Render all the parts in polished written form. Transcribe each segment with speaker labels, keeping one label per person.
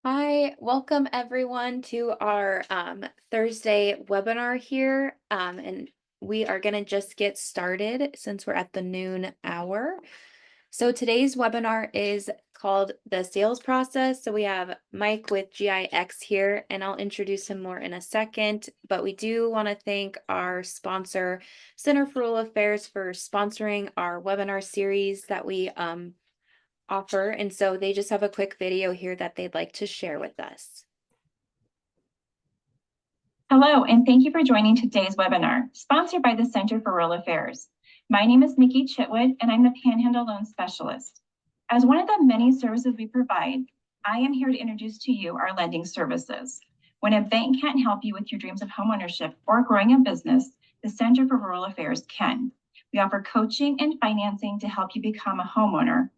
Speaker 1: Hi, welcome everyone to our Thursday webinar here. And we are going to just get started since we're at the noon hour. So today's webinar is called the sales process. So we have Mike with GIX here, and I'll introduce him more in a second. But we do want to thank our sponsor, Center for Rural Affairs, for sponsoring our webinar series that we offer. And so they just have a quick video here that they'd like to share with us.
Speaker 2: Hello, and thank you for joining today's webinar, sponsored by the Center for Rural Affairs. My name is Nikki Chitwood, and I'm the Panhandle Loan Specialist. As one of the many services we provide, I am here to introduce to you our lending services. When a bank can't help you with your dreams of homeownership or growing a business, the Center for Rural Affairs can. We offer coaching and financing to help you become a homeowner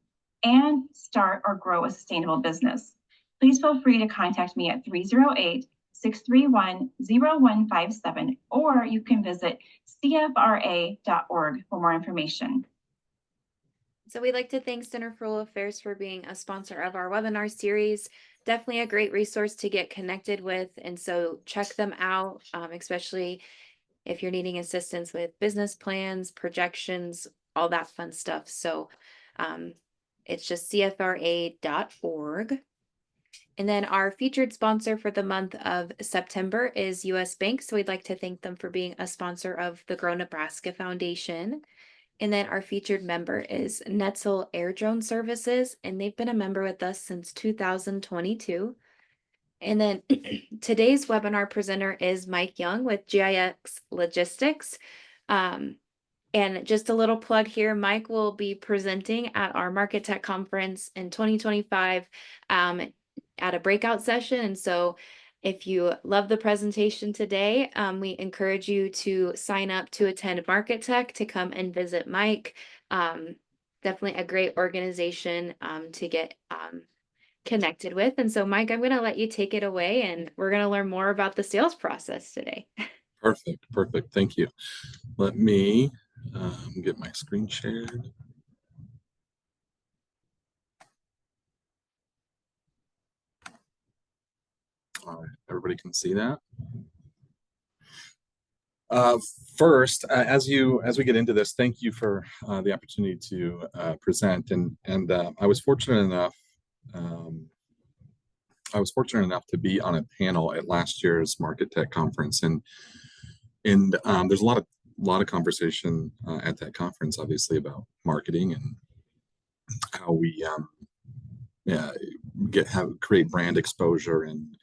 Speaker 2: and start or grow a sustainable business. Please feel free to contact me at 308-631-0157, or you can visit cfra.org for more information.
Speaker 1: So we'd like to thank Center for Rural Affairs for being a sponsor of our webinar series. Definitely a great resource to get connected with. And so check them out, especially if you're needing assistance with business plans, projections, all that fun stuff. So it's just cfra.org. And then our featured sponsor for the month of September is US Bank. So we'd like to thank them for being a sponsor of the Grow Nebraska Foundation. And then our featured member is Netzel Air Drone Services, and they've been a member with us since 2022. And then today's webinar presenter is Mike Young with GIX Logistics. And just a little plug here, Mike will be presenting at our Market Tech Conference in 2025 at a breakout session. And so if you love the presentation today, we encourage you to sign up to attend Market Tech to come and visit Mike. Definitely a great organization to get connected with. And so, Mike, I'm going to let you take it away, and we're going to learn more about the sales process today.
Speaker 3: Perfect. Thank you. Let me get my screen shared. All right, everybody can see that. First, as we get into this, thank you for the opportunity to present. And I was fortunate enough. To be on a panel at last year's Market Tech conference, and there's a lot of conversation at that conference, obviously, about marketing and how we create brand exposure and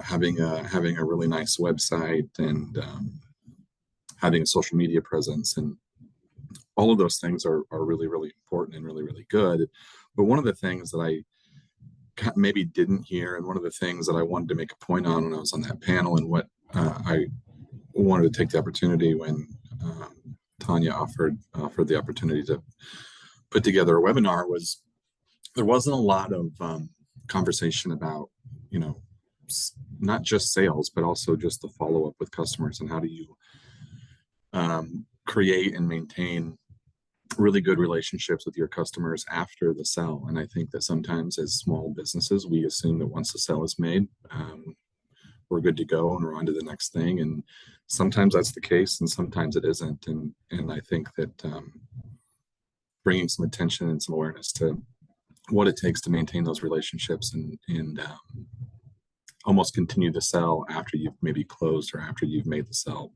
Speaker 3: having a really nice website and having a social media presence, and all of those things are really important and really good. But one of the things that I maybe didn't hear, and one of the things that I wanted to make a point on when I was on that panel, and what I wanted to take the opportunity when Tanya offered the opportunity to put together a webinar, was there wasn't a lot of conversation about not just sales, but also just the follow-up with customers, and how do you create and maintain really good relationships with your customers after the sell. And I think that sometimes as small businesses, we assume that once the sell is made, we're good to go and we're on to the next thing. And sometimes that's the case, and sometimes it isn't. And I think that bringing some attention and some awareness to what it takes to maintain those relationships and almost continue to sell after you've maybe closed or after you've made the sell,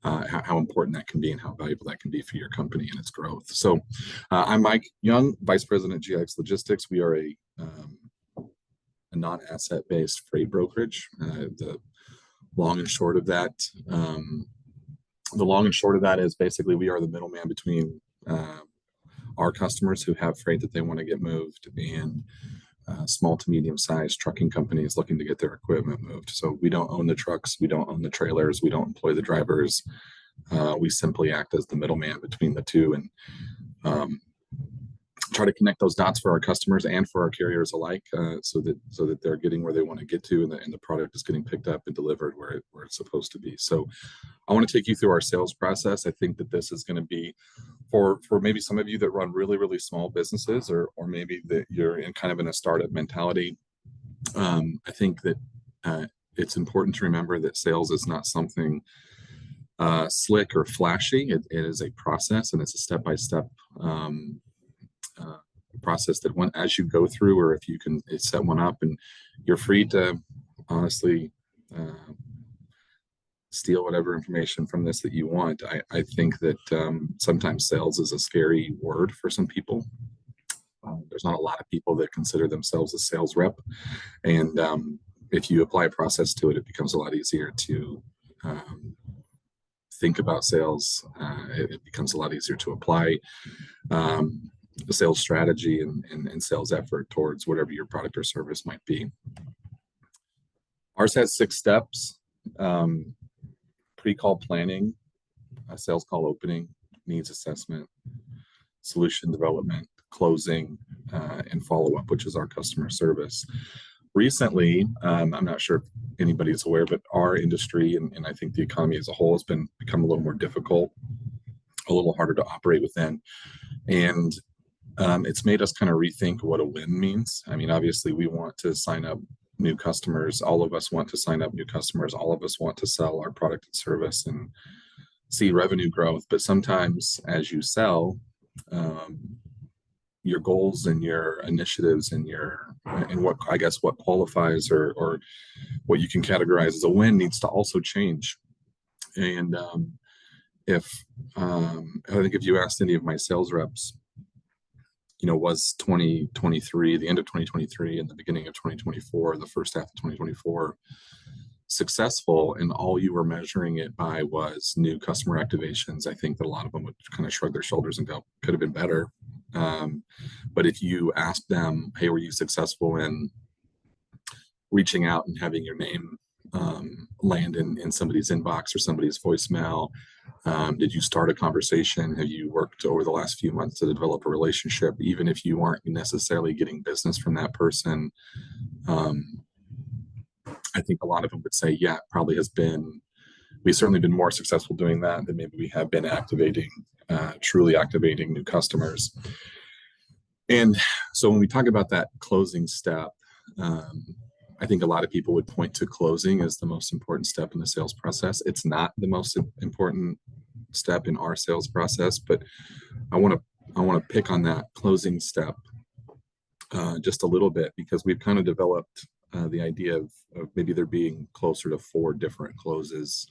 Speaker 3: how important that can be and how valuable that can be for your company and its growth. So I'm Mike Young, Vice President, GIX Logistics. We are a non-asset-based freight brokerage. The long and short of that is basically we are the middleman between our customers who have freight that they want to get moved, and small to medium-sized trucking companies looking to get their equipment moved. So we don't own the trucks, we don't own the trailers, we don't employ the drivers. We simply act as the middleman between the two, and try to connect those dots for our customers and for our carriers alike, so that they're getting where they want to get to, and the product is getting picked up and delivered where it's supposed to be. So I want to take you through our sales process. I think that this is going to be for maybe some of you that run really small businesses, or maybe that you're in kind of in a startup mentality. I think that it's important to remember that sales is not something slick or flashy. It is a process, and it's a step-by-step process that as you go through, or if you can set one up, and you're free to honestly steal whatever information from this that you want. I think that sometimes sales is a scary word for some people. There's not a lot of people that consider themselves a sales rep, and if you apply a process to it, it becomes a lot easier to think about sales. It becomes a lot easier to apply the sales strategy and sales effort towards whatever your product or service might be. Ours has 6 steps: pre-call planning, sales call opening, needs assessment, solution development, closing, and follow-up, which is our customer service. Recently, I'm not sure if anybody is aware, but our industry and I think the economy as a whole has become a little more difficult, a little harder to operate within. And it's made us kind of rethink what a win means. I mean, obviously, we want to sign up new customers. All of us want to sign up new customers. All of us want to sell our product and service and see revenue growth. But sometimes as you sell, your goals and your initiatives and what qualifies or what you can categorize as a win needs to also change. And I think if you asked any of my sales reps, was 2023, the end of 2023 and the beginning of 2024, the first half of 2024, successful, and all you were measuring it by was new customer activations, I think that a lot of them would kind of shrug their shoulders and go, could have been better. But if you ask them, hey, were you successful in reaching out and having your name land in somebody's inbox or somebody's voicemail? Did you start a conversation? Have you worked over the last few months to develop a relationship, even if you aren't necessarily getting business from that person? I think a lot of them would say, yeah, it probably has been. We've certainly been more successful doing that than maybe we have been truly activating new customers. And so when we talk about that closing step, I think a lot of people would point to closing as the most important step in the sales process. It's not the most important step in our sales process, but I want to pick on that closing step just a little bit, because we've kind of developed the idea of maybe there being closer to 4 different closes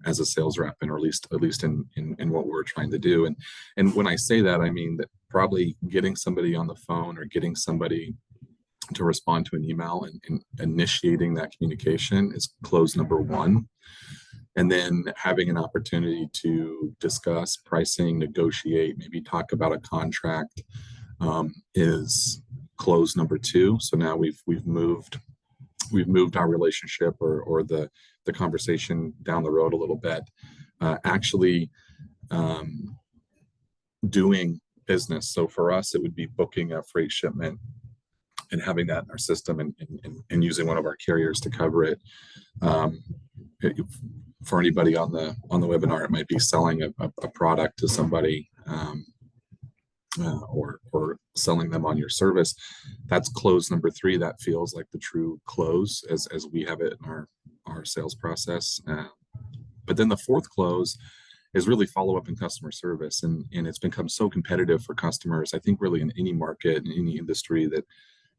Speaker 3: as a sales rep, and or at least in what we're trying to do. And when I say that, I mean that probably getting somebody on the phone or getting somebody to respond to an email and initiating that communication is close number 1. And then having an opportunity to discuss pricing, negotiate, maybe talk about a contract is close number 2. So now we've moved our relationship or the conversation down the road a little bit. Actually doing business. So for us, it would be booking a freight shipment and having that in our system and using one of our carriers to cover it. For anybody on the webinar, it might be selling a product to somebody or selling them on your service. That's close number 3. That feels like the true close as we have it in our sales process. But then the 4th close is really follow up in customer service, and it's become so competitive for customers. I think really in any market, in any industry, that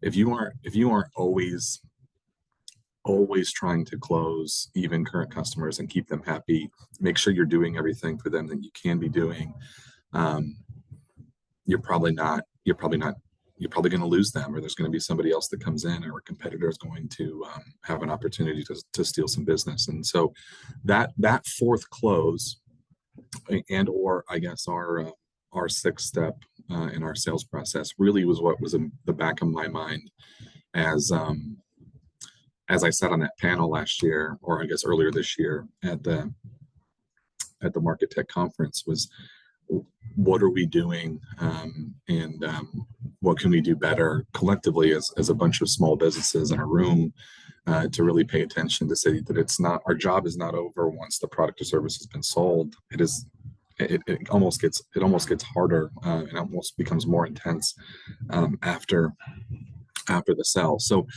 Speaker 3: if you aren't always trying to close even current customers and keep them happy, make sure you're doing everything for them that you can be doing, you're probably going to lose them, or there's going to be somebody else that comes in, or a competitor is going to have an opportunity to steal some business. And so that 4th close, and or I guess our 6th step in our sales process, really was what was in the back of my mind as I sat on that panel last year, or I guess earlier this year at the Market Tech conference, was what are we doing and what can we do better collectively as a bunch of small businesses in a room to really pay attention to say that our job is not over once the product or service has been sold. It almost gets harder and almost becomes more intense after after the sell. So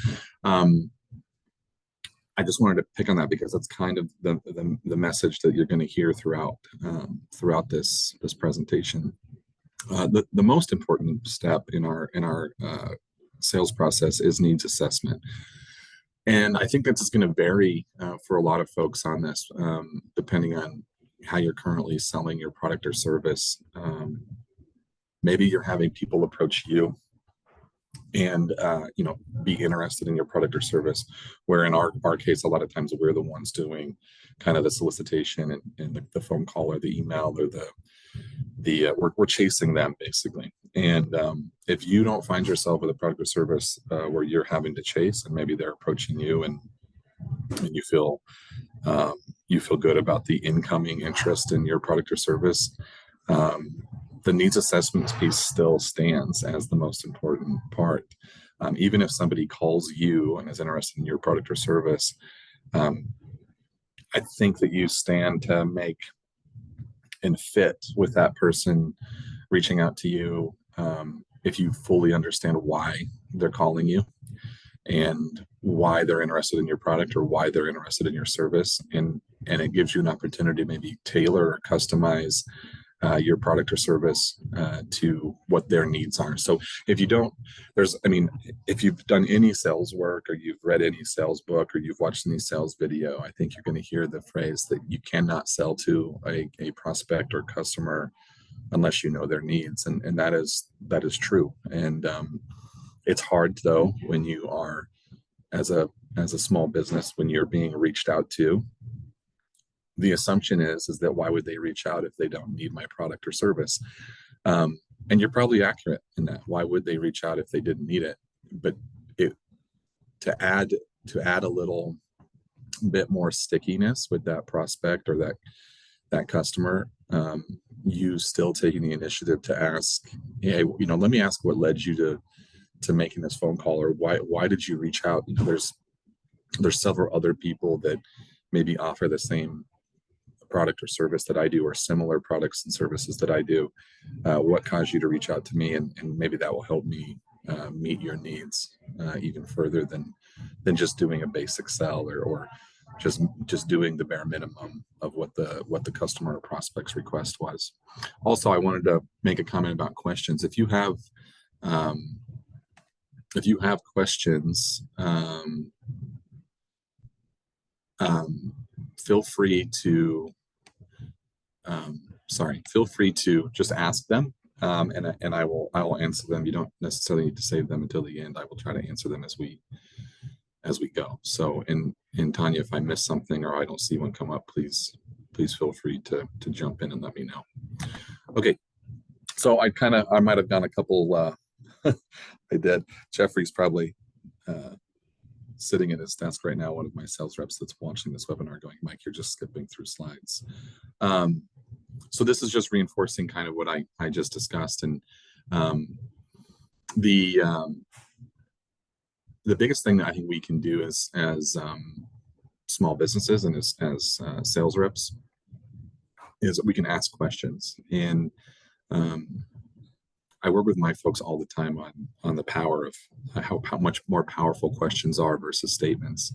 Speaker 3: I just wanted to pick on that because that's kind of the message that you're going to hear throughout this presentation. The most important step in our sales process is needs assessment. And I think that's just going to vary for a lot of folks on this, depending on how you're currently selling your product or service. Maybe you're having people approach you and be interested in your product or service, where in our case, a lot of times we're the ones doing kind of the solicitation and the phone call or the email or we're chasing them basically. And if you don't find yourself with a product or service where you're having to chase, and maybe they're approaching you and you feel good about the incoming interest in your product or service, the needs assessment piece still stands as the most important part. Even if somebody calls you and is interested in your product or service, I think that you stand to make and fit with that person reaching out to you if you fully understand why they're calling you and why they're interested in your product or why they're interested in your service, and it gives you an opportunity to maybe tailor or customize your product or service to what their needs are. So if you don't, if you've done any sales work or you've read any sales book or you've watched any sales video, I think you're going to hear the phrase that you cannot sell to a prospect or customer unless you know their needs. And that is true. And it's hard though, when you are as a small business, when you're being reached out to. The assumption is that why would they reach out if they don't need my product or service? And you're probably accurate in that. Why would they reach out if they didn't need it? But to add a little bit more stickiness with that prospect or that customer, you still taking the initiative to ask, hey, let me ask what led you to making this phone call, or why did you reach out? There's several other people that maybe offer the same product or service that I do, or similar products and services that I do. What caused you to reach out to me? And maybe that will help me meet your needs even further than just doing a basic sell or just doing the bare minimum of what the customer or prospect's request was. Also, I wanted to make a comment about questions. If you have questions, feel free to just ask them, and I will answer them. You don't necessarily need to save them until the end. I will try to answer them as we go. So, and Tanya, if I miss something or I don't see one come up, please feel free to jump in and let me know. Okay, so I might have gone a couple. I did. Jeffrey's probably sitting at his desk right now, one of my sales reps that's watching this webinar going, Mike, you're just skipping through slides. So this is just reinforcing kind of what I just discussed. And the biggest thing that I think we can do as small businesses and as sales reps is that we can ask questions. And I work with my folks all the time on the power of how much more powerful questions are versus statements,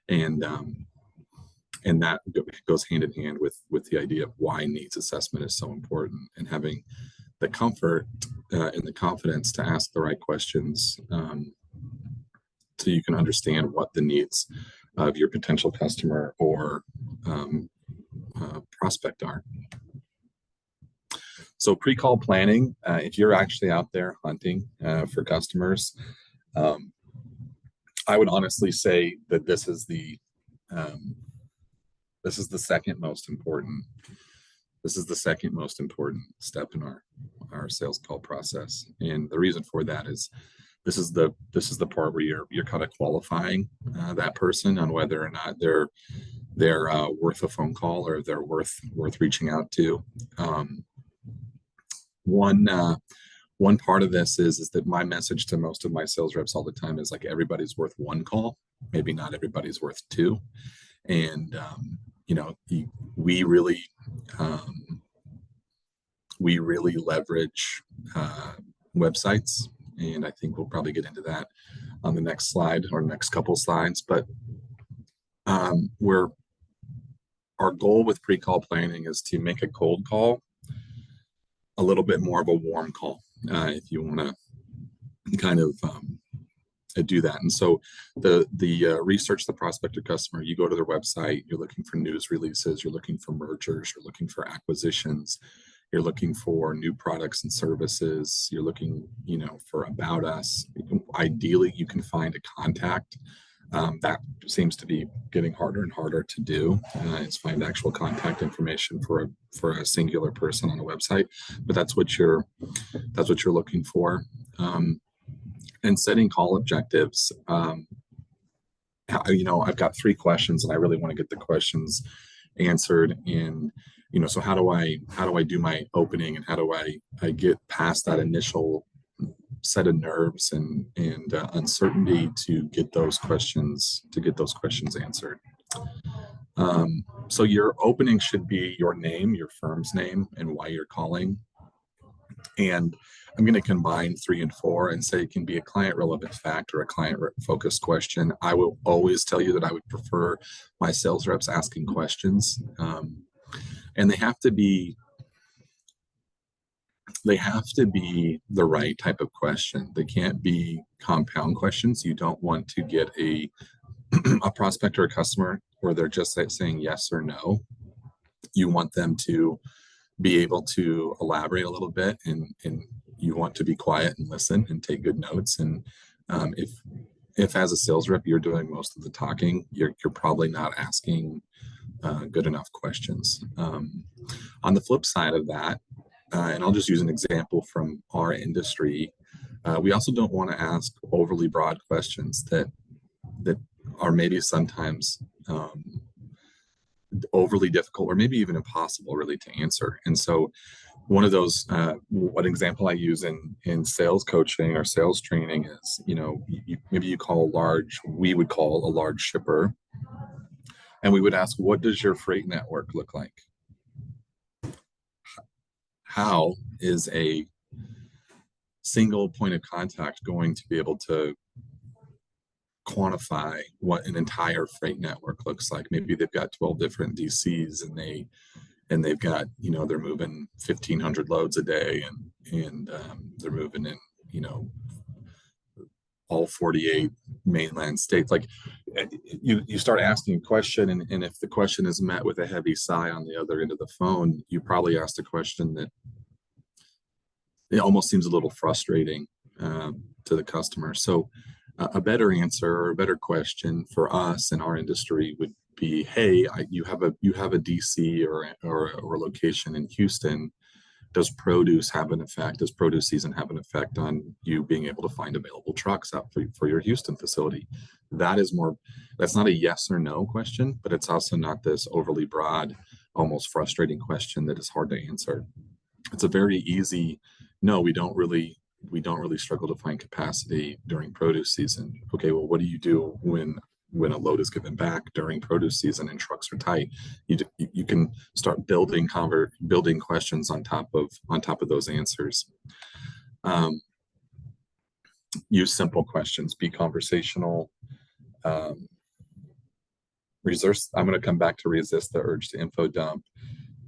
Speaker 3: and that goes hand in hand with the idea of why needs assessment is so important, and having the comfort and the confidence to ask the right questions so you can understand what the needs of your potential customer or prospect are. So pre-call planning, if you're actually out there hunting for customers, I would honestly say that this is the second most important. This is the second most important step in our sales call process, and the reason for that is this is the part where you're kind of qualifying that person on whether or not they're worth a phone call or they're worth reaching out to. One part of this is that my message to most of my sales reps all the time is like, everybody's worth one call, maybe not everybody's worth two. And we really leverage websites, and I think we'll probably get into that on the next slide or next couple slides. But our goal with pre-call planning is to make a cold call a little bit more of a warm call, if you want to kind of do that. And so the research the prospect or customer, you go to their website, you're looking for news releases, you're looking for mergers, you're looking for acquisitions, you're looking for new products and services, you're looking, for about us. Ideally, you can find a contact. That seems to be getting harder and harder to do. Is find actual contact information for a singular person on a website, but that's what you're looking for. And setting call objectives. I've got 3 questions, and I really want to get the questions answered. And so how do I do my opening, and how do I get past that initial set of nerves and uncertainty to get those questions answered. So your opening should be your name, your firm's name, and why you're calling. And I'm going to combine 3 and 4 and say it can be a client relevant fact or a client focused question. I will always tell you that I would prefer my sales reps asking questions, and they have to be the right type of question. They can't be compound questions. You don't want to get a prospect or a customer where they're just saying yes or no. You want them to be able to elaborate a little bit, and you want to be quiet and listen and take good notes. And if as a sales rep you're doing most of the talking, you're probably not asking good enough questions. On the flip side of that, and I'll just use an example from our industry, we also don't want to ask overly broad questions that are maybe sometimes overly difficult or maybe even impossible really to answer. And so one of those, what example I use in sales coaching or sales training is, maybe you call we would call a large shipper, and we would ask, what does your freight network look like? How is a single point of contact going to be able to quantify what an entire freight network looks like? Maybe they've got 12 different DCs, and they've got, they're moving 1,500 loads a day, and they're moving in, all 48 mainland states. Like, you start asking a question, and if the question is met with a heavy sigh on the other end of the phone, you probably asked a question that it almost seems a little frustrating to the customer. So a better answer or a better question for us in our industry would be, hey, you have a DC or a location in Houston. Does produce have an effect? Does produce season have an effect on you being able to find available trucks out for your Houston facility? That's not a yes or no question, but it's also not this overly broad, almost frustrating question that is hard to answer. It's a very easy, no, we don't really struggle to find capacity during produce season. Okay, well, what do you do when a load is given back during produce season and trucks are tight? You can start building questions on top of those answers. Use simple questions, be conversational. I'm going to come back to resist the urge to info dump,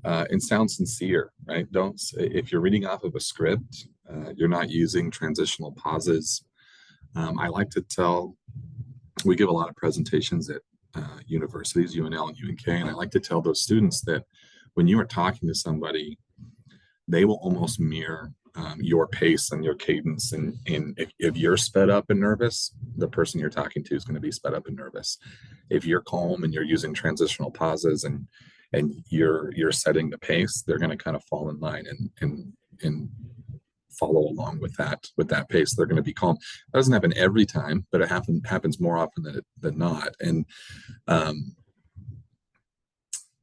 Speaker 3: and sound sincere, right? If you're reading off of a script, you're not using transitional pauses. I like to we give a lot of presentations at universities, UNL and UNK, and I like to tell those students that when you are talking to somebody, they will almost mirror your pace and your cadence. And if you're sped up and nervous, the person you're talking to is going to be sped up and nervous. If you're calm and you're using transitional pauses and you're setting the pace, they're going to kind of fall in line and follow along with that pace. They're going to be calm. That doesn't happen every time, but it happens more often than not. And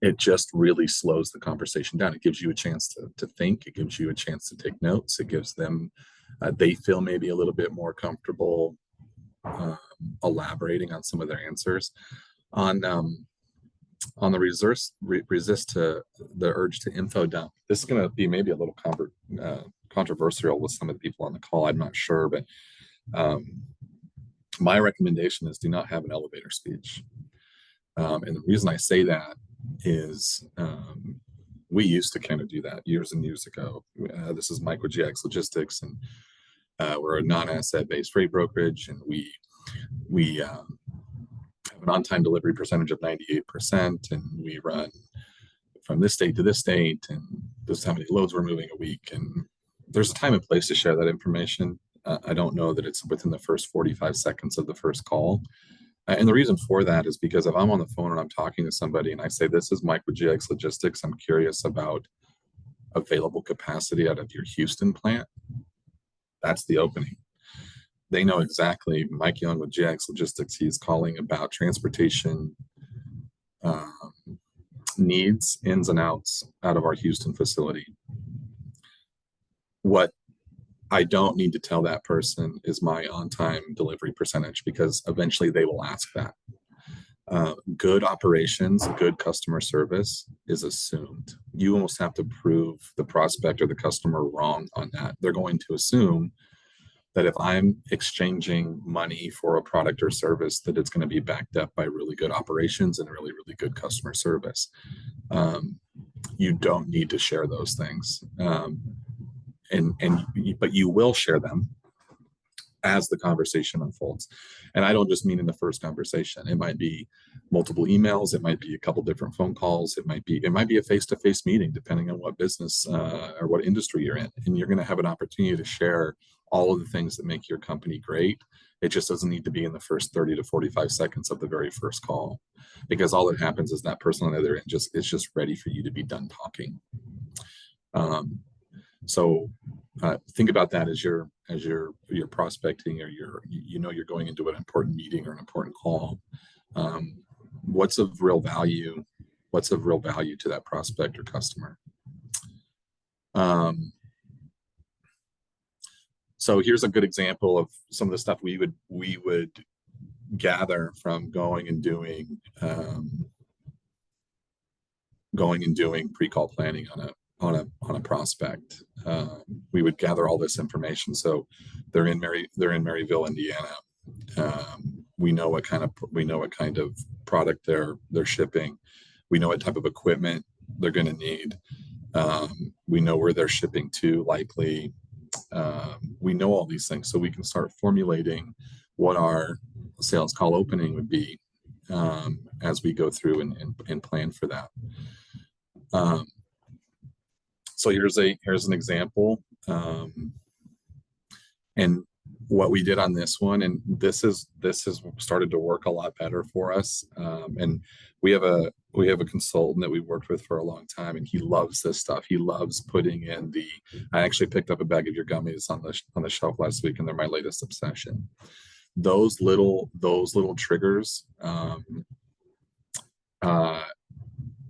Speaker 3: it just really slows the conversation down. It gives you a chance to think. It gives you a chance to take notes. It gives them, they feel maybe a little bit more comfortable elaborating on some of their answers. On the resist to the urge to info dump. This is going to be maybe a little controversial with some of the people on the call. I'm not sure, but My recommendation is do not have an elevator speech. And the reason I say that is we used to kind of do that years and years ago. This is Micro GX Logistics, and we're a non-asset based freight brokerage, and we have an on-time delivery percentage of 98%, and we run from this state to this state, and this is how many loads we're moving a week. And there's a time and place to share that information. I don't know that it's within the first 45 seconds of the first call. And the reason for that is because if I'm on the phone and I'm talking to somebody and I say, this is Micro GX Logistics, I'm curious about available capacity out of your Houston plant, that's the opening. They know exactly Mike Young with GX Logistics. He's calling about transportation needs, ins and outs out of our Houston facility. What I don't need to tell that person is my on-time delivery percentage, because eventually they will ask that. Good operations, good customer service is assumed. You almost have to prove the prospect or the customer wrong on that. They're going to assume that if I'm exchanging money for a product or service, that it's going to be backed up by really good operations and really, really good customer service. You don't need to share those things. But you will share them as the conversation unfolds. And I don't just mean in the first conversation. It might be multiple emails. It might be a couple different phone calls. It might be a face-to-face meeting, depending on what business or what industry you're in. And you're going to have an opportunity to share all of the things that make your company great. It just doesn't need to be in the first 30 to 45 seconds of the very first call, because all that happens is that person on the other end is just ready for you to be done talking. So think about that as you're prospecting, or you're going into an important meeting or an important call. What's of real value? What's of real value to that prospect or customer? So here's a good example of some of the stuff we would gather from going and doing pre-call planning on a prospect. We would gather all this information. So they're in Maryville, Indiana. We know what kind of product they're shipping. We know what type of equipment they're going to need. We know where they're shipping to, likely. We know all these things, so we can start formulating what our sales call opening would be as we go through and plan for that. So here's an example, and what we did on this one, and this has started to work a lot better for us. And we have a consultant that we've worked with for a long time, and he loves this stuff. He loves putting in I actually picked up a bag of your gummies on the shelf last week, and they're my latest obsession. Those little triggers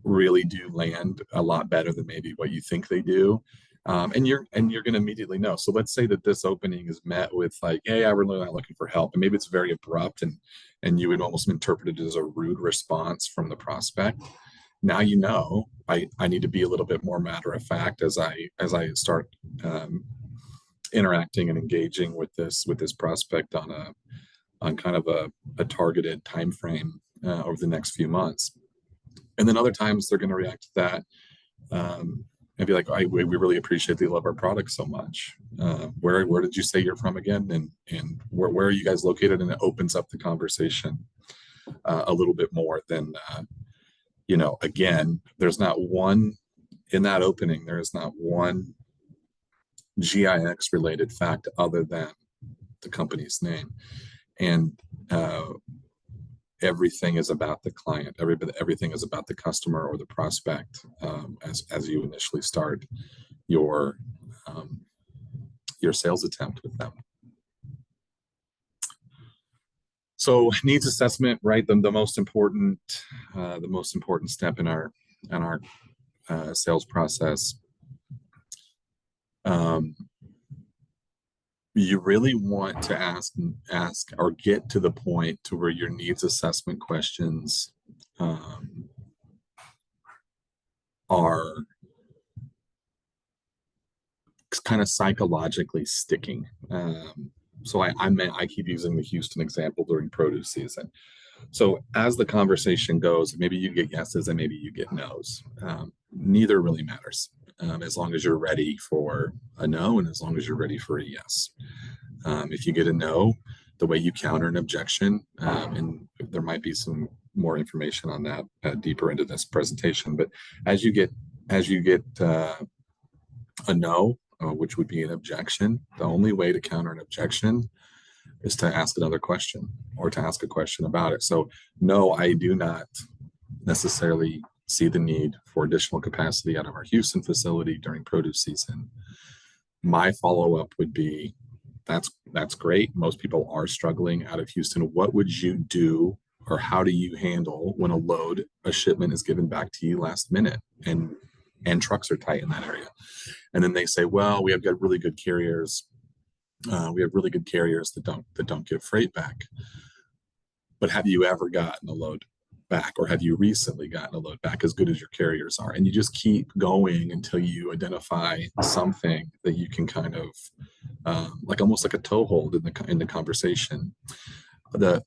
Speaker 3: really do land a lot better than maybe what you think they do. And you're going to immediately know. So let's say that this opening is met with like, hey, I'm really not looking for help. And maybe it's very abrupt, and you would almost interpret it as a rude response from the prospect. Now, I need to be a little bit more matter of fact as I start interacting and engaging with this prospect on kind of a targeted time frame over the next few months. And then other times they're going to react to that and be like, we really appreciate they love our product so much. Where did you say you're from again? And where are you guys located? And it opens up the conversation a little bit more than, again, there's not one in that opening. There is not one GIX related fact other than the company's name. And everything is about the client. Everything is about the customer or the prospect as you initially start your sales attempt with them. So needs assessment, right? The most important step in our sales process. You really want to ask or get to the point to where your needs assessment questions are kind of psychologically sticking. So I keep using the Houston example during produce season. So as the conversation goes, maybe you get yeses and maybe you get nos. Neither really matters, as long as you're ready for a no and as long as you're ready for a yes. If you get a no, the way you counter an objection, and there might be some more information on that deeper into this presentation. But as you get a no, which would be an objection, the only way to counter an objection is to ask another question or to ask a question about it. So no, I do not necessarily see the need for additional capacity out of our Houston facility during produce season. My follow-up would be, that's great. Most people are struggling out of Houston. What would you do, or how do you handle when a shipment is given back to you last minute and trucks are tight in that area? And then they say, well, we have got really good carriers. We have really good carriers that don't give freight back. But have you ever gotten a load back, or have you recently gotten a load back as good as your carriers are? And you just keep going until you identify something that you can kind of like almost like a toehold in the conversation. The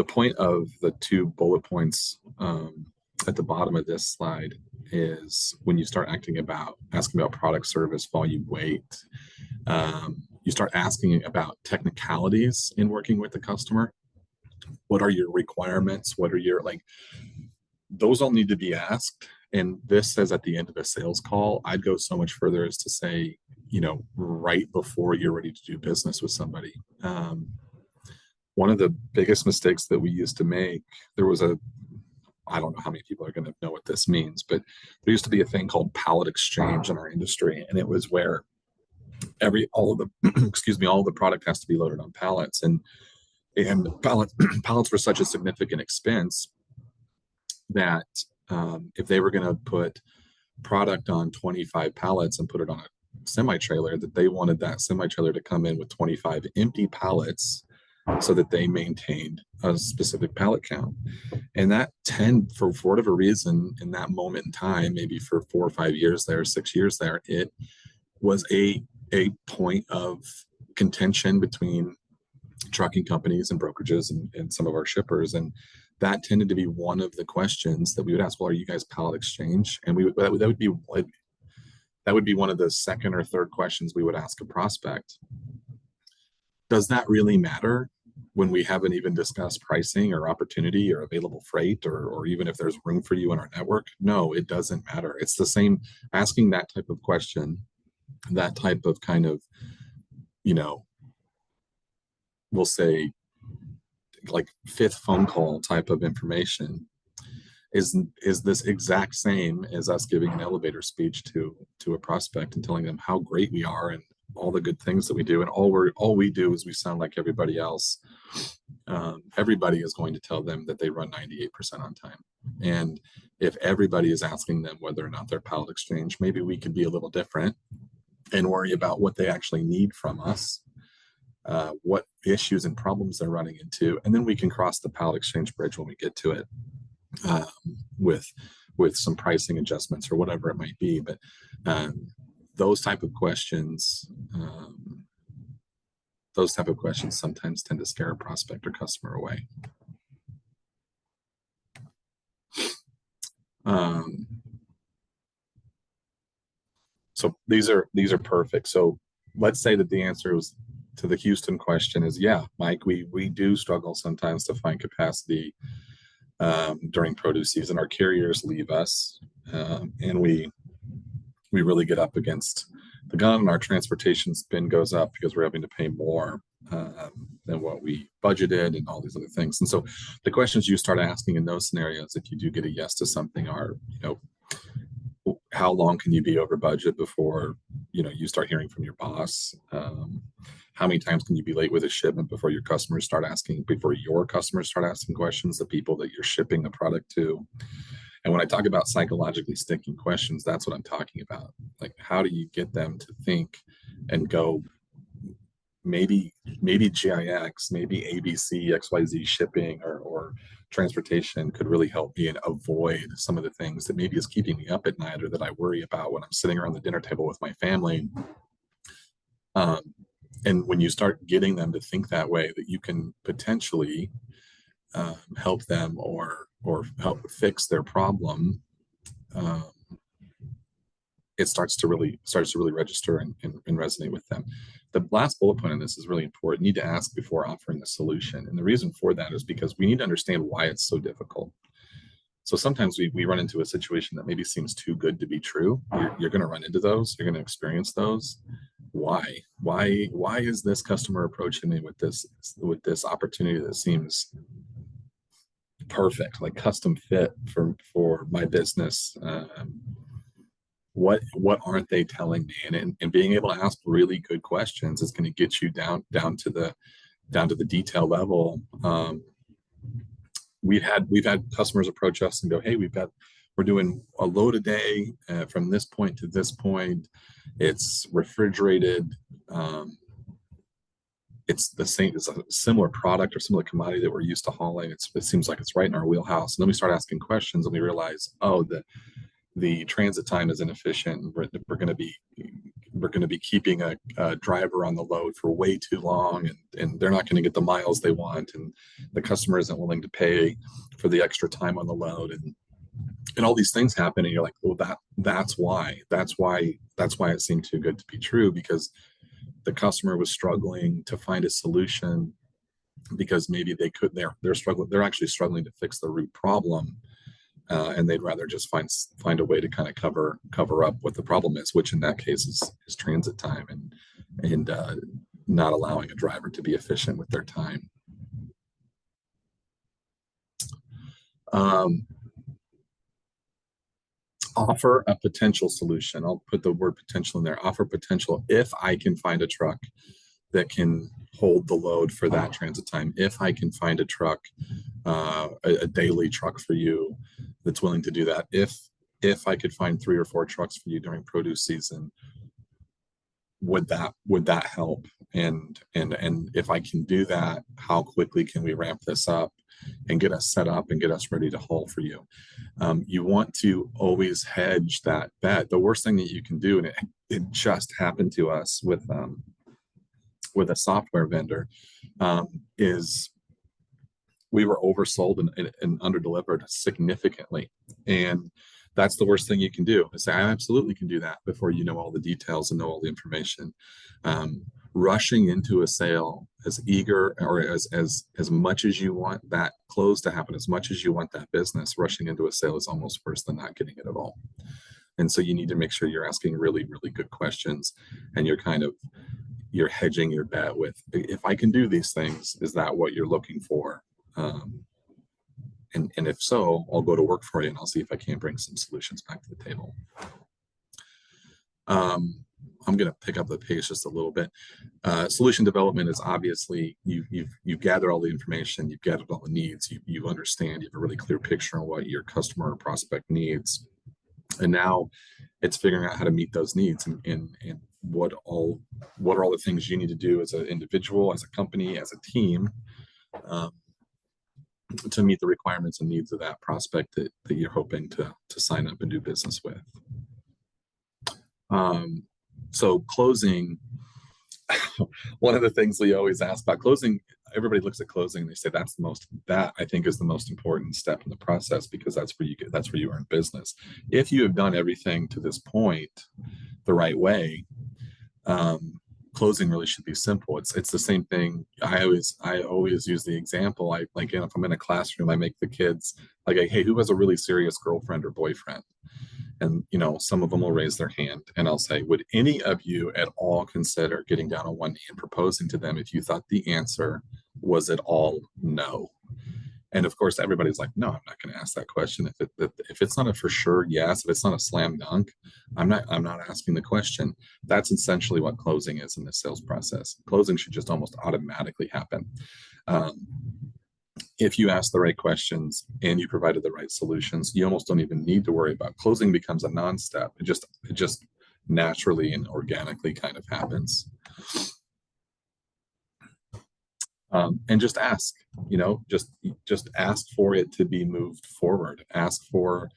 Speaker 3: point of the 2 bullet points at the bottom of this slide is when you start asking about product, service, volume, weight, you start asking about technicalities in working with the customer. What are your requirements? What are your, those all need to be asked. And this says at the end of a sales call, I'd go so much further as to say, right before you're ready to do business with somebody. One of the biggest mistakes that we used to make, I don't know how many people are going to know what this means, but there used to be a thing called pallet exchange in our industry. And it was where all of the product has to be loaded on pallets, and pallets were such a significant expense that if they were going to put product on 25 pallets and put it on a semi-trailer, that they wanted that semi-trailer to come in with 25 empty pallets so that they maintained a specific pallet count. And that for whatever reason, in that moment in time, maybe for 4 or 5 years there, 6 years there, it was a point of contention between trucking companies and brokerages and some of our shippers. And that tended to be one of the questions that we would ask, well, are you guys pallet exchange? And that would be one of the second or third questions we would ask a prospect. Does that really matter when we haven't even discussed pricing or opportunity or available freight, or even if there's room for you in our network? No, it doesn't matter. It's the same asking that type of question, that type of kind of, we'll say like 5th phone call type of information is this exact same as us giving an elevator speech to a prospect and telling them how great we are and all the good things that we do. And all we do is we sound like everybody else. Everybody is going to tell them that they run 98% on time. And if everybody is asking them whether or not they're pallet exchange, maybe we could be a little different and worry about what they actually need from us, what issues and problems they're running into, and then we can cross the pallet exchange bridge when we get to it, with some pricing adjustments or whatever it might be. But those type of questions sometimes tend to scare a prospect or customer away. So these are perfect. So let's say that the answer to the Houston question is, yeah, Mike, we do struggle sometimes to find capacity during produce season. Our carriers leave us, and we really get up against the gun, and our transportation spend goes up because we're having to pay more than what we budgeted and all these other things. And so the questions you start asking in those scenarios, if you do get a yes to something, are, how long can you be over budget before you start hearing from your boss? How many times can you be late with a shipment before your customers start asking questions, the people that you're shipping the product to? And when I talk about psychologically sticking questions, that's what I'm talking about. Like, how do you get them to think and go, maybe GIX, maybe ABC, XYZ shipping or transportation could really help me and avoid some of the things that maybe is keeping me up at night, or that I worry about when I'm sitting around the dinner table with my family. and when you start getting them to think that way, that you can potentially help them or help fix their problem, um, it starts to really register and resonate with them. The last bullet point on this is really important. You need to ask before offering the solution. And the reason for that is because we need to understand why it's so difficult. So sometimes we run into a situation that maybe seems too good to be true. You're going to run into those. You're going to experience those. Why is this customer approaching me with this opportunity that seems perfect, like custom fit for my business? What aren't they telling me? And being able to ask really good questions is going to get you down to the detail level. We've had customers approach us and go, hey, we're doing a load a day from this point to this point. It's refrigerated. It's the same, it's a similar product or similar commodity that we're used to hauling. It seems like it's right in our wheelhouse. And then we start asking questions and we realize, oh, the transit time is inefficient. We're going to be keeping a driver on the load for way too long, and they're not going to get the miles they want, and the customer isn't willing to pay for the extra time on the load, and all these things happen, and you're like, well, that's why it seemed too good to be true, because the customer was struggling to find a solution, because maybe they're actually struggling to fix the root problem. And they'd rather just find a way to kind of cover up what the problem is, which in that case is transit time and not allowing a driver to be efficient with their time. Offer a potential solution. I'll put the word potential in there. Offer potential if I can find a truck that can hold the load for that transit time. If I can find a truck, a daily truck for you that's willing to do that. If I could find 3 or 4 trucks for you during produce season, would that help? And if I can do that, how quickly can we ramp this up and get us set up and get us ready to haul for you? You want to always hedge that bet. The worst thing that you can do, and it just happened to us with a software vendor, is we were oversold and underdelivered significantly. And that's the worst thing you can do, is say, I absolutely can do that, before you know all the details and know all the information. Rushing into a sale as eager or as much as you want that close to happen, as much as you want that business, rushing into a sale is almost worse than not getting it at all. And so you need to make sure you're asking really, really good questions, and you're hedging your bet with, if I can do these things, is that what you're looking for? And if so, I'll go to work for you, and I'll see if I can't bring some solutions back to the table. I'm going to pick up the pace just a little bit. Solution development is obviously you've gathered all the information, you've gathered all the needs, you understand, you have a really clear picture on what your customer or prospect needs, and now it's figuring out how to meet those needs and what are all the things you need to do as an individual, as a company, as a team, to meet the requirements and needs of that prospect that you're hoping to sign up and do business with. So closing, one of the things we always ask about closing, everybody looks at closing and they say that I think is the most important step in the process, because that's where you earn business. If you have done everything to this point the right way, closing really should be simple. It's the same thing. I always use the example. If I'm in a classroom, I make the kids like, hey, who has a really serious girlfriend or boyfriend? And some of them will raise their hand, and I'll say, would any of you at all consider getting down on one knee and proposing to them if you thought the answer was at all no? And of course, everybody's like, no, I'm not going to ask that question. If it's not a for sure yes, if it's not a slam dunk, I'm not asking the question. That's essentially what closing is in the sales process. Closing should just almost automatically happen. If you ask the right questions and you provided the right solutions, you almost don't even need to worry about closing. Becomes a non-step. It just naturally and organically kind of happens. And just ask, just ask for it to be moved forward. Ask for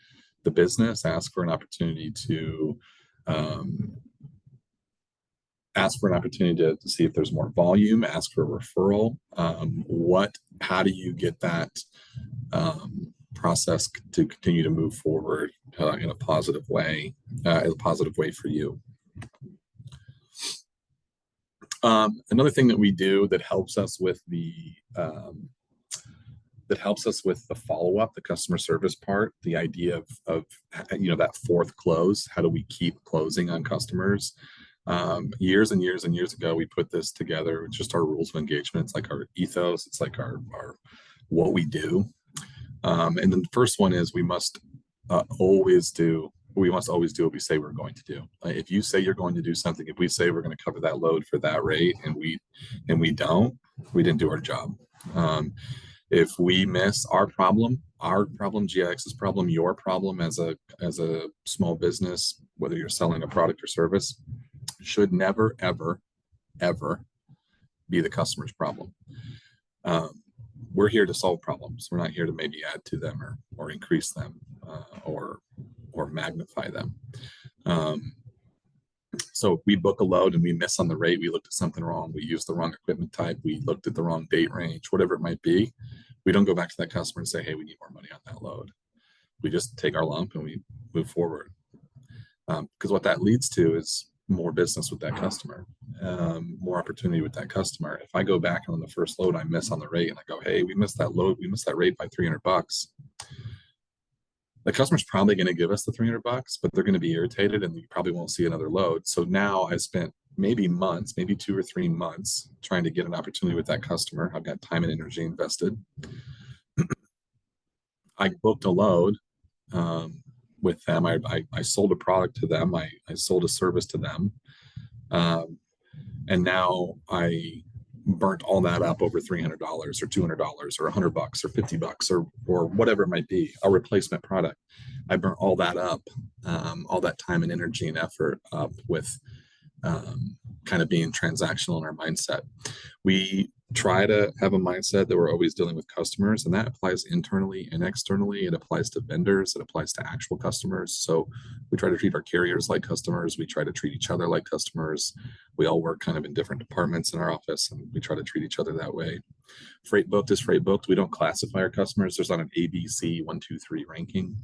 Speaker 3: the business, ask for an opportunity to ask for an opportunity to see if there's more volume, ask for a referral. How do you get that process to continue to move forward in a positive way for you? Another thing that we do that helps us with the follow-up, the customer service part, the idea of that fourth close. How do we keep closing on customers? Years and years and years ago, we put this together. It's just our rules of engagement. It's like our ethos. It's like our what we do. And then the first one is we must always do what we say we're going to do. If you say you're going to do something, if we say we're going to cover that load for that rate, and we didn't do our job. If we miss our problem, GIX's problem, your problem as a small business, whether you're selling a product or service, should never, ever, ever be the customer's problem. We're here to solve problems. We're not here to maybe add to them or increase them or magnify them. So if we book a load and we miss on the rate, we looked at something wrong, we used the wrong equipment type, we looked at the wrong date range, whatever it might be, we don't go back to that customer and say, hey, we need more money on that load. We just take our lump and we move forward. Because what that leads to is more business with that customer, more opportunity with that customer. If I go back on the first load, I miss on the rate, and I go, hey, we missed that load, we missed that rate by $300. The customer's probably going to give us the $300, but they're going to be irritated and you probably won't see another load. So now I spent maybe 2 or 3 months trying to get an opportunity with that customer. I've got time and energy invested. I booked a load with them. I sold a product to them. I sold a service to them. And now I burnt all that up over $300 or $200 or $100 or $50 or whatever it might be, a replacement product. I burnt all that up, all that time and energy and effort up with kind of being transactional in our mindset. We try to have a mindset that we're always dealing with customers, and that applies internally and externally. It applies to vendors, it applies to actual customers. So we try to treat our carriers like customers. We try to treat each other like customers. We all work kind of in different departments in our office, and we try to treat each other that way. Freight booked is freight booked. We don't classify our customers. There's not an ABC 1, 2, 3 ranking.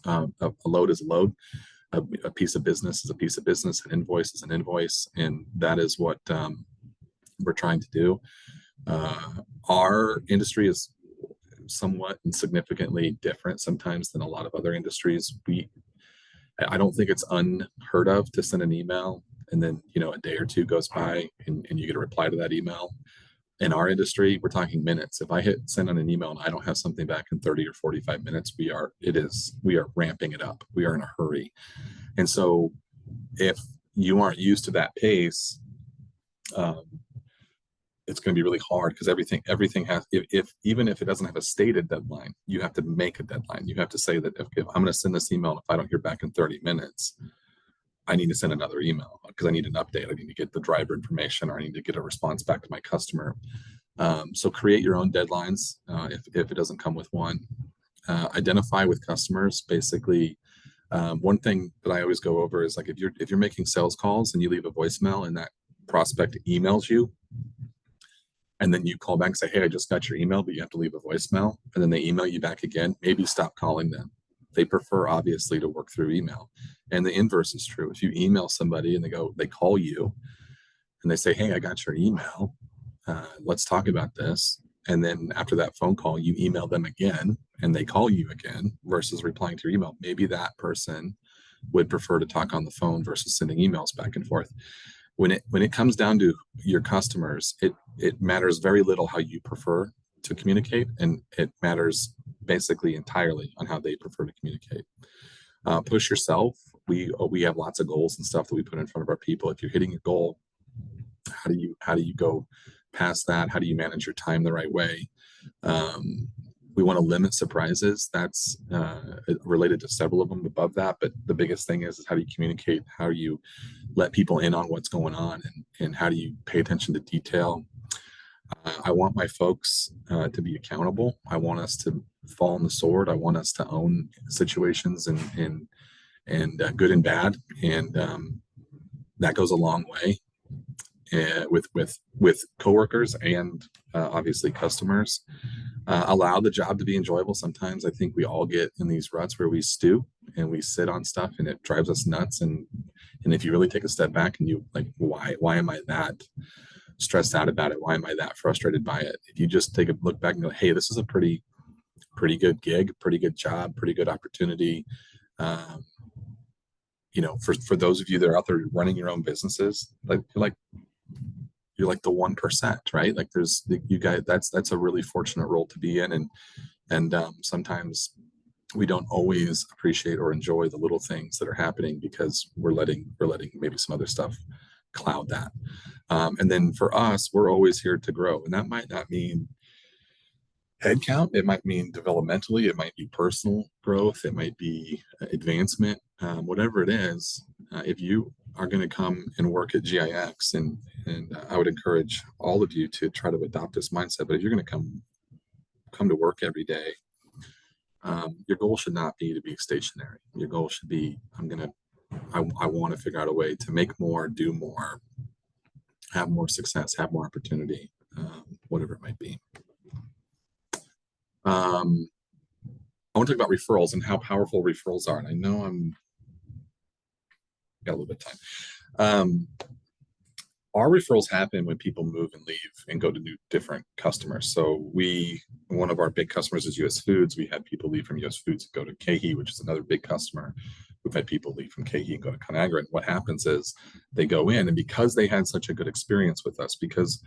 Speaker 3: A load is a load. A piece of business is a piece of business. An invoice is an invoice, and that is what we're trying to do. Our industry is somewhat and significantly different sometimes than a lot of other industries. I don't think it's unheard of to send an email and then a day or two goes by and you get a reply to that email. In our industry, we're talking minutes. If I hit send on an email and I don't have something back in 30 or 45 minutes, we are ramping it up. We are in a hurry. And so if you aren't used to that pace, it's going to be really hard because everything has, even if it doesn't have a stated deadline, you have to make a deadline. You have to say that if I'm going to send this email, and if I don't hear back in 30 minutes, I need to send another email because I need an update. I need to get the driver information, or I need to get a response back to my customer. So create your own deadlines if it doesn't come with one. Identify with customers. Basically, one thing that I always go over is like if you're making sales calls and you leave a voicemail and that prospect emails you, and then you call back and say, hey, I just got your email, but you have to leave a voicemail, and then they email you back again, maybe stop calling them. They prefer obviously to work through email. And the inverse is true. If you email somebody and they call you and they say, hey, I got your email, let's talk about this. And then after that phone call, you email them again and they call you again versus replying to your email. Maybe that person would prefer to talk on the phone versus sending emails back and forth. When it comes down to your customers, it matters very little how you prefer to communicate, and it matters basically entirely on how they prefer to communicate. Push yourself. We have lots of goals and stuff that we put in front of our people. If you're hitting a goal, how do you go past that? How do you manage your time the right way? We want to limit surprises. That's related to several of them above that. But the biggest thing is how do you communicate? How do you let people in on what's going on? And how do you pay attention to detail? I want my folks to be accountable. I want us to fall on the sword. I want us to own situations and good and bad. And that goes a long way. with coworkers and obviously customers. Allow the job to be enjoyable. Sometimes I think we all get in these ruts where we stew and we sit on stuff and it drives us nuts. And if you really take a step back and you like, why am I that stressed out about it? Why am I that frustrated by it? If you just take a look back and go, hey, this is a pretty good gig, pretty good job, pretty good opportunity. For those of you that are out there running your own businesses, you're like the 1%, right? Like there's you guys, that's a really fortunate role to be in. And sometimes we don't always appreciate or enjoy the little things that are happening because we're letting maybe some other stuff cloud that. And then for us, we're always here to grow. And that might not mean headcount. It might mean developmentally, it might be personal growth, it might be advancement, whatever it is. If you are going to come and work at GIX, and I would encourage all of you to try to adopt this mindset. But if you're going to come to work every day, your goal should not be to be stationary. Your goal should be, I want to figure out a way to make more, do more, have more success, have more opportunity, whatever it might be. I want to talk about referrals and how powerful referrals are. And I know got a little bit of time. Our referrals happen when people move and leave and go to different customers. So one of our big customers is US Foods. We had people leave from US Foods and go to KeHE, which is another big customer. We've had people leave from KeHE and go to Conagra. And what happens is they go in, and because they had such a good experience with us, because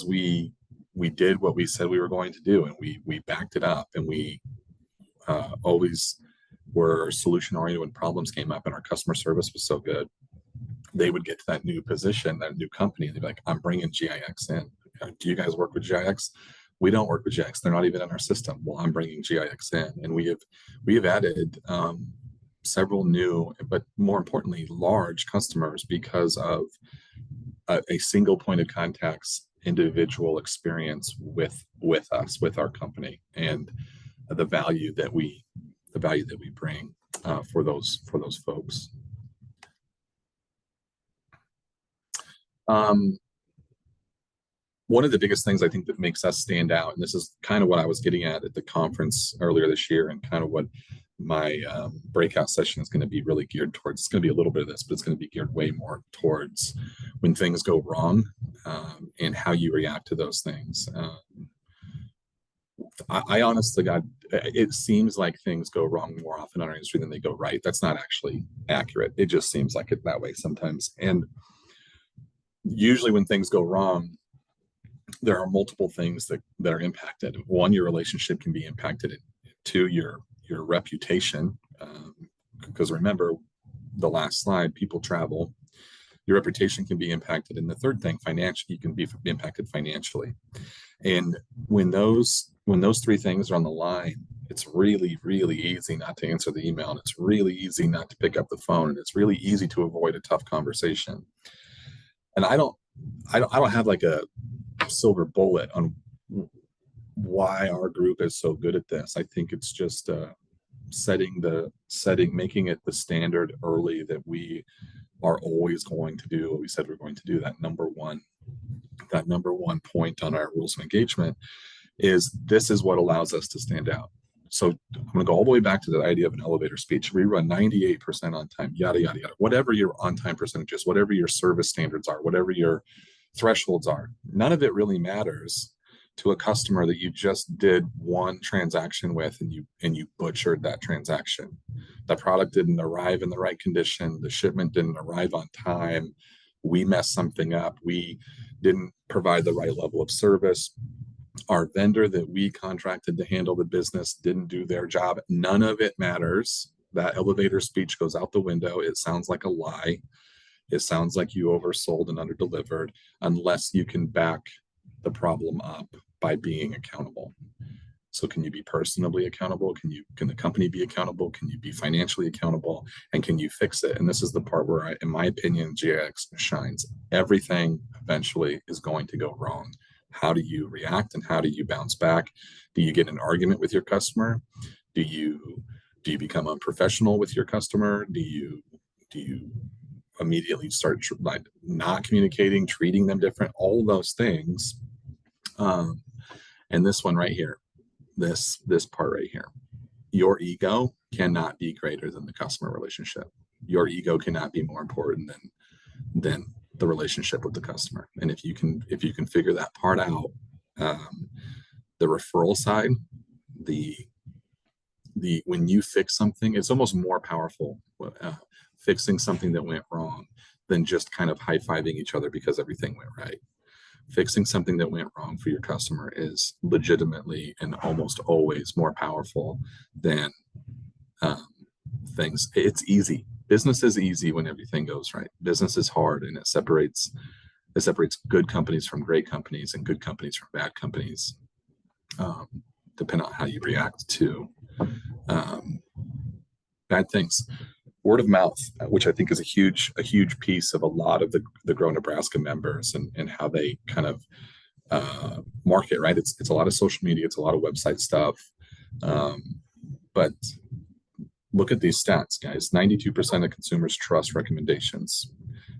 Speaker 3: we did what we said we were going to do, and we backed it up, and we always were solution oriented when problems came up, and our customer service was so good, they would get to that new position, that new company, and they'd be like, I'm bringing GIX in. Do you guys work with GIX? We don't work with GIX. They're not even in our system. Well, I'm bringing GIX in. And we have added several new, but more importantly, large customers because of a single point of contact's individual experience with us, with our company, and the value that we bring for those folks. One of the biggest things I think that makes us stand out, and this is kind of what I was getting at the conference earlier this year, and kind of what my breakout session is going to be really geared towards. It's going to be a little bit of this, but it's going to be geared way more towards when things go wrong and how you react to those things. I honestly, God, it seems like things go wrong more often in our industry than they go right. That's not actually accurate. It just seems like it that way sometimes. And usually when things go wrong, there are multiple things that are impacted. One, your relationship can be impacted. Two, your reputation, because remember the last slide, people travel. Your reputation can be impacted. And the third thing, financially, you can be impacted financially. And when those three things are on the line, it's really, really easy not to answer the email. And it's really easy not to pick up the phone. And it's really easy to avoid a tough conversation. And I don't have like a silver bullet on why our group is so good at this. I think it's just making it the standard early that we are always going to do what we said we're going to do. That number one point on our rules of engagement is this is what allows us to stand out. So I'm going to go all the way back to the idea of an elevator speech. We run 98% on time, yada, yada, yada. Whatever your on-time percentages, whatever your service standards are, whatever your thresholds are, none of it really matters to a customer that you just did one transaction with and you butchered that transaction. The product didn't arrive in the right condition. The shipment didn't arrive on time. We messed something up. We didn't provide the right level of service. Our vendor that we contracted to handle the business didn't do their job. None of it matters. That elevator speech goes out the window. It sounds like a lie. It sounds like you oversold and underdelivered, unless you can back the problem up by being accountable. So can you be personally accountable? Can the company be accountable? Can you be financially accountable? And can you fix it? And this is the part where, in my opinion, GIX shines. Everything eventually is going to go wrong. How do you react and how do you bounce back? Do you get in an argument with your customer? Do you become unprofessional with your customer? Do you immediately start like not communicating, treating them different, all those things. And this one right here, this part right here, your ego cannot be greater than the customer relationship. Your ego cannot be more important than the relationship with the customer. And if you can figure that part out, the referral side, the when you fix something, it's almost more powerful fixing something that went wrong than just kind of high-fiving each other because everything went right. Fixing something that went wrong for your customer is legitimately and almost always more powerful than things. It's easy. Business is easy when everything goes right. Business is hard, and it separates good companies from great companies and good companies from bad companies, depending on how you react to bad things. Word of mouth, which I think is a huge piece of a lot of the Grow Nebraska members and how they kind of market, right? It's a lot of social media, it's a lot of website stuff. But look at these stats, guys. 92% of consumers trust recommendations.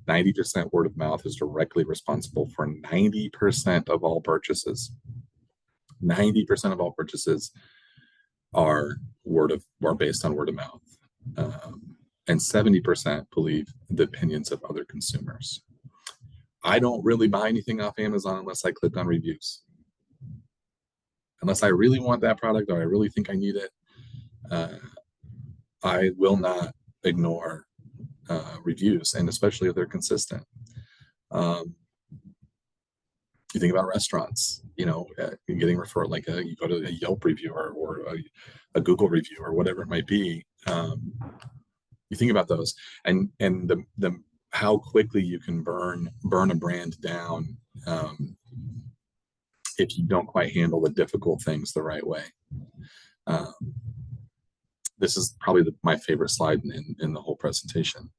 Speaker 3: 90% word of mouth is directly responsible for 90% of all purchases. 90% of all purchases are based on word of mouth. And 70% believe the opinions of other consumers. I don't really buy anything off Amazon unless I click on reviews. Unless I really want that product or I really think I need it, I will not ignore reviews, and especially if they're consistent. You think about restaurants, getting referred, like you go to a Yelp review or a Google review or whatever it might be. You think about those and the how quickly you can burn a brand down if you don't quite handle the difficult things the right way. This is probably my favorite slide in the whole presentation.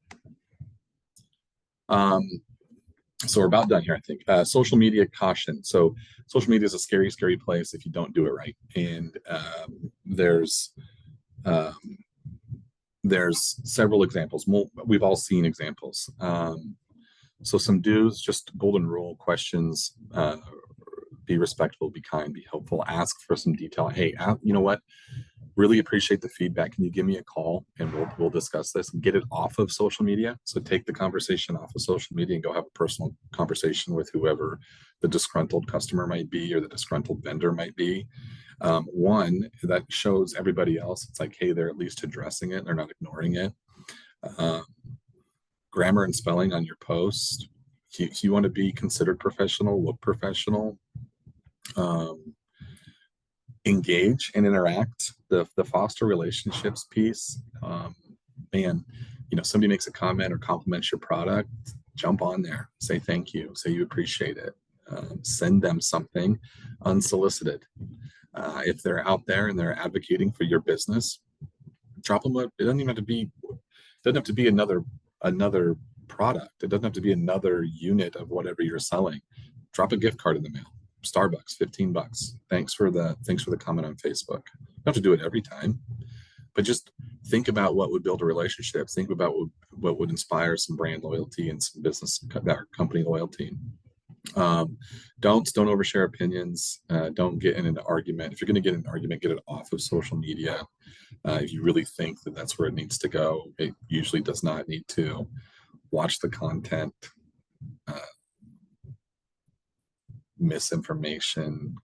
Speaker 3: So we're about done here, I think. Social media caution. So social media is a scary, scary place if you don't do it right. And there's several examples. We've all seen examples. So some do's, just golden rule questions. Be respectful, be kind, be helpful, ask for some detail. Hey, you know what? Really appreciate the feedback. Can you give me a call and we'll discuss this and get it off of social media? So take the conversation off of social media and go have a personal conversation with whoever the disgruntled customer might be or the disgruntled vendor might be. One, that shows everybody else, it's like, hey, they're at least addressing it. They're not ignoring it. Grammar and spelling on your post. If you want to be considered professional, look professional. Engage and interact, the foster relationships piece. Man, somebody makes a comment or compliments your product, jump on there, say thank you, say you appreciate it, send them something unsolicited. If they're out there and they're advocating for your business, drop them it doesn't even have to be another product. It doesn't have to be another unit of whatever you're selling. Drop a gift card in the mail. Starbucks, $15. Thanks for the comment on Facebook. You don't have to do it every time, but just think about what would build a relationship. Think about what would inspire some brand loyalty and some business company loyalty. Don't overshare opinions. Don't get in an argument. If you're going to get in an argument, get it off of social media. If you really think that that's where it needs to go, it usually does not need to. Watch the content. Misinformation,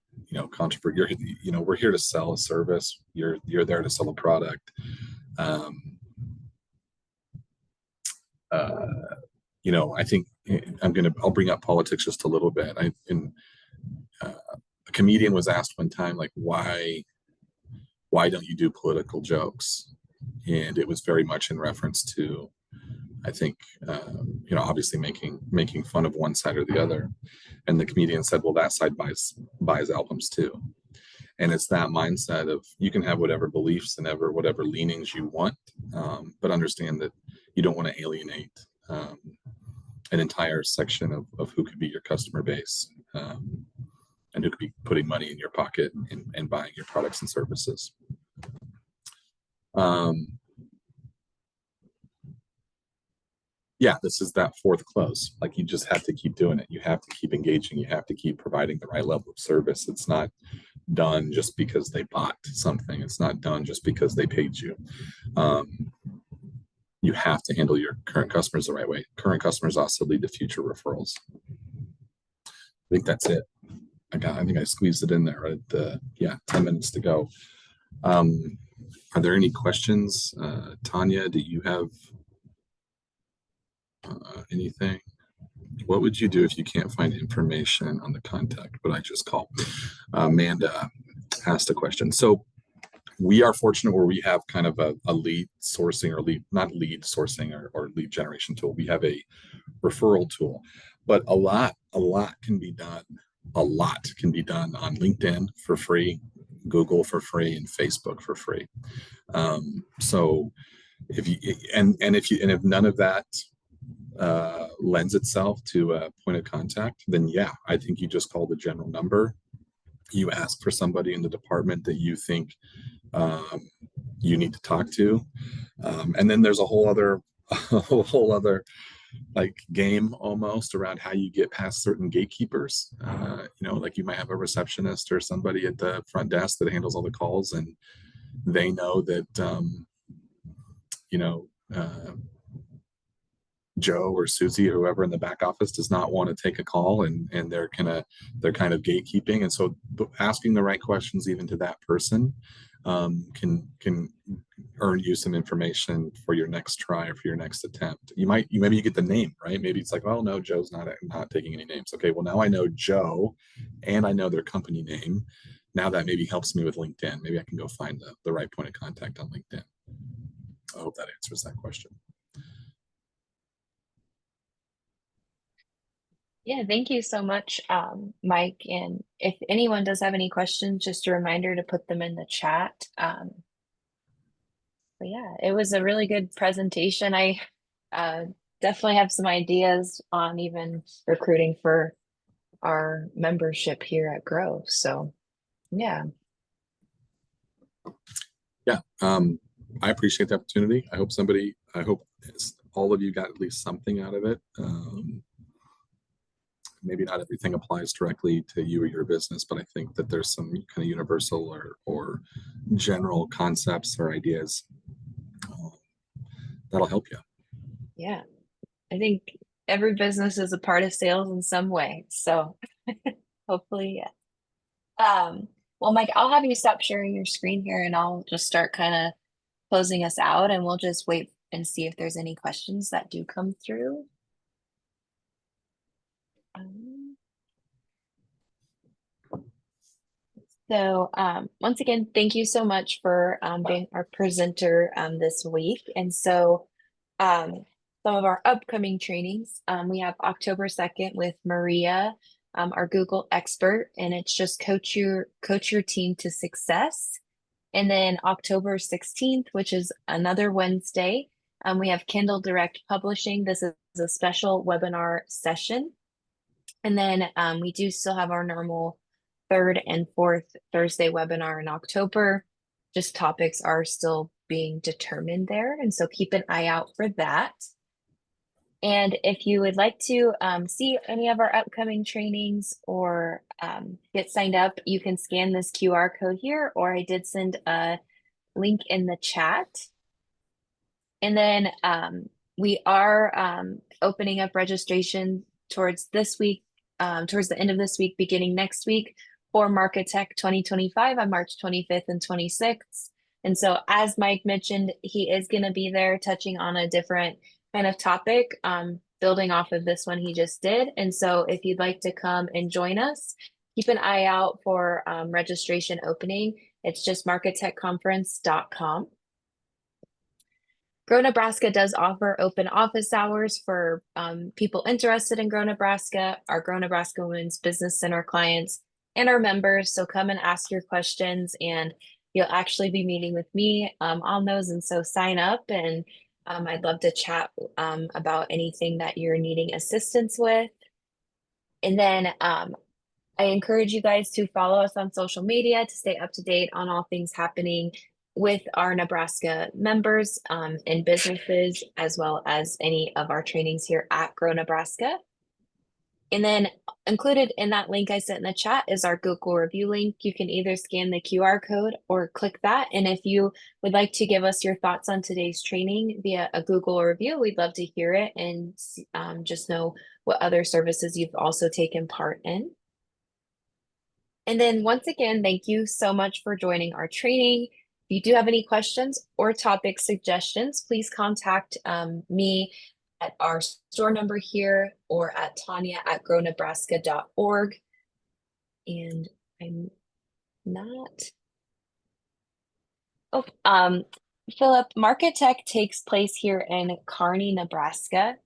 Speaker 3: controversy. We're here to sell a service. You're there to sell a product. I think I'll bring up politics just a little bit. A comedian was asked one time, like, why don't you do political jokes? And it was very much in reference to, I think, obviously making fun of one side or the other. And the comedian said, well, that side buys albums too. And it's that mindset of, you can have whatever beliefs and whatever leanings you want, but understand that you don't want to alienate an entire section of who could be your customer base, and who could be putting money in your pocket and buying your products and services. yeah, this is that fourth close. Like you just have to keep doing it. You have to keep engaging. You have to keep providing the right level of service. It's not done just because they bought something. It's not done just because they paid you. Um, you have to handle your current customers the right way. Current customers also lead to future referrals. I think that's it. I think I squeezed it in there at the, yeah, 10 minutes to go. Are there any questions? Tanya, do you have anything? What would you do if you can't find information on the contact, what I just called? Amanda asked a question. So we are fortunate where we have kind of a lead sourcing or not lead sourcing or lead generation tool. We have a referral tool, but a lot can be done. A lot can be done on LinkedIn for free, Google for free, and Facebook for free. So if you and if none of that lends itself to a point of contact, then yeah, I think you just call the general number. You ask for somebody in the department that you think you need to talk to, and then there's a whole other like game almost around how you get past certain gatekeepers. Like you might have a receptionist or somebody at the front desk that handles all the calls, and they know that you know Joe or Susie or whoever in the back office does not want to take a call, and they're kind of gatekeeping. And so asking the right questions even to that person can earn you some information for your next try or for your next attempt. Maybe you get the name right. Maybe it's like, well, no, Joe's not taking any names. Okay, well now I know Joe and I know their company name. Now that maybe helps me with LinkedIn. Maybe I can go find the right point of contact on LinkedIn. I hope that answers that question.
Speaker 1: Yeah, thank you so much, Mike. And if anyone does have any questions, just a reminder to put them in the chat. But yeah, it was a really good presentation. I definitely have some ideas on even recruiting for our membership here at Grow. So yeah.
Speaker 3: Yeah, I appreciate the opportunity. I hope all of you got at least something out of it. Maybe not everything applies directly to you or your business, but I think that there's some kind of universal or general concepts or ideas that'll help you.
Speaker 1: Yeah, I think every business is a part of sales in some way. So hopefully, yeah. Well, Mike, I'll have you stop sharing your screen here and I'll just start kind of closing us out, and we'll just wait and see if there's any questions that do come through. So once again, thank you so much for being our presenter this week. And so some of our upcoming trainings, we have October 2nd with Maria, our Google expert, and it's just coach your team to success. And then October 16th, which is another Wednesday, we have Kindle Direct Publishing. This is a special webinar session. And then we do still have our normal third and fourth Thursday webinar in October. Just topics are still being determined there. And so keep an eye out for that. And if you would like to see any of our upcoming trainings or get signed up, you can scan this QR code here, or I did send a link in the chat. And then we are opening up registration towards this week, towards the end of this week, beginning next week for Market Tech 2025 on March 25th and 26th. And so as Mike mentioned, he is going to be there touching on a different kind of topic, building off of this one he just did. And so if you'd like to come and join us, keep an eye out for registration opening. It's just markettechconference.com. Grow Nebraska does offer open office hours for people interested in Grow Nebraska, our Grow Nebraska Women's Business Center clients, and our members. So come and ask your questions, and you'll actually be meeting with me on those. And so sign up, and I'd love to chat about anything that you're needing assistance with. And then I encourage you guys to follow us on social media to stay up to date on all things happening
Speaker 4: with our Nebraska members and businesses, as well as any of our trainings here at Grow Nebraska. And then included in that link I sent in the chat is our Google review link. You can either scan the QR code or click that. And if you would like to give us your thoughts on today's training via a Google review, we'd love to hear it and just know what other services you've also taken part in. And then once again, thank you so much for joining our training. If you do have any questions or topic suggestions, please contact me at our store number here or at Tanya@grownebraska.org. And I'm not. Oh, Philip, Market Tech takes place here in Kearney, Nebraska.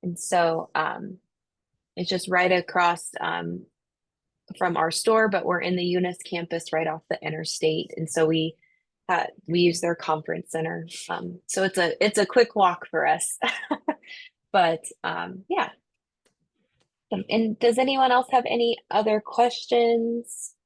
Speaker 4: And so it's just right across from our store, but we're in the Eunice campus right off the interstate. And so we use their conference center. So it's a quick walk for us. But yeah. And does anyone else have any other questions?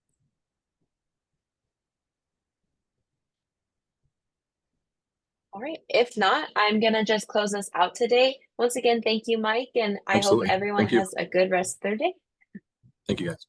Speaker 4: All right. If not, I'm gonna just close us out today. Once again, thank you, Mike, and I
Speaker 3: Absolutely.
Speaker 4: hope everyone
Speaker 3: Thank you.
Speaker 4: has a good rest of their day.
Speaker 3: Thank you, guys.